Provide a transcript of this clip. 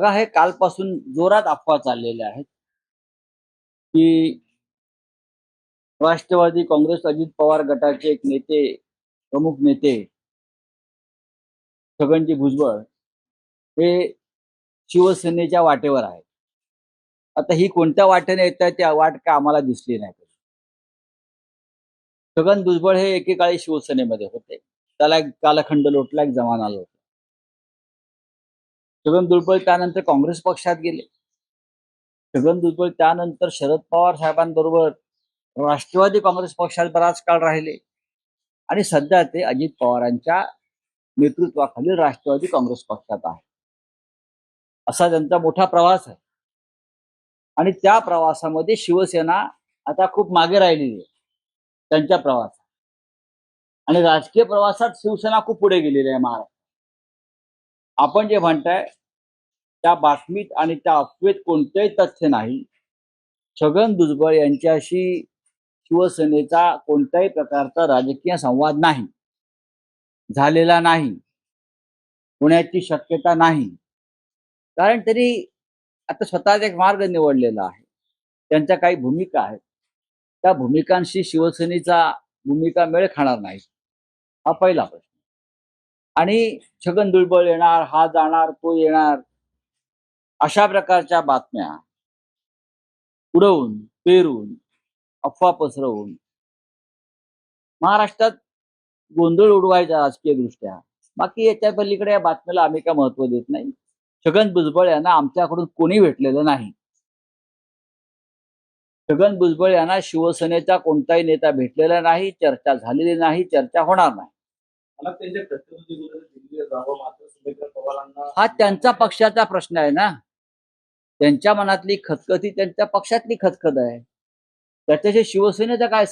बघा, हे कालपासून जोरात अफवा चाललेल्या आहेत की राष्ट्रवादी काँग्रेस अजित पवार गटाचे एक नेते, प्रमुख नेते छगनजी भुजबळ हे शिवसेनेच्या वाटेवर आहेत. आता ही कोणत्या वाटेने येत आहे ती वाट काय आम्हाला दिसली नाही. छगन भुजबळ हे एकेकाळी शिवसेनेमध्ये होते. त्याला एक कालखंड लोटला, एक जमाना लोटला. छगन भुजबळ त्यानंतर काँग्रेस पक्षात गेले. छगन भुजबळ त्यानंतर शरद पवार साहेबांबरोबर राष्ट्रवादी काँग्रेस पक्षात बराच काळ राहिले आणि सध्या ते अजित पवारांच्या नेतृत्वाखाली राष्ट्रवादी काँग्रेस पक्षात आहे. असा त्यांचा मोठा प्रवास आहे आणि त्या प्रवासामध्ये शिवसेना आता खूप मागे राहिलेली आहे त्यांच्या प्रवासात आणि राजकीय प्रवासात शिवसेना खूप पुढे गेलेली आहे महाराष्ट्रात. आपण जे म्हणताय त्या बातमीत आणि त्या अफवेत कोणतेही तथ्य नाही. छगन भुजबळ यांच्याशी शिवसेनेचा कोणत्याही प्रकारचा राजकीय संवाद नाही, झालेला नाही, होण्याची शक्यता नाही. कारण तरी आता स्वतःचा एक मार्ग निवडलेला आहे, त्यांच्या काही भूमिका आहेत, त्या भूमिकांशी शिवसेनेचा भूमिका मेळ खाणार नाही, हा पहिला प्रश्न. आणि छगन भुजबळ येणार, हा जाणार, तो येणार, अशा प्रकारच्या बातम्या उडवून पेरून अफवा पसरवून महाराष्ट्रात गोंधळ उडवायचा राजकीय दृष्ट्या. बाकी याच्या पलीकडे या बातमीला आम्ही काय महत्व देत नाही. छगन भुजबळ यांना आमच्याकडून कोणी भेटलेलं नाही. छगन भुजबळ यांना शिवसेनेचा कोणताही नेता भेटलेला नाही, चर्चा झालेली नाही, चर्चा होणार नाही. हा त्यांचा पक्षाचा प्रश्न आहे ना. त्यांच्या मनातली खतखती त्यांच्या पक्षातली खतखत आहे, त्याच्याशी शिवसेनेचा काय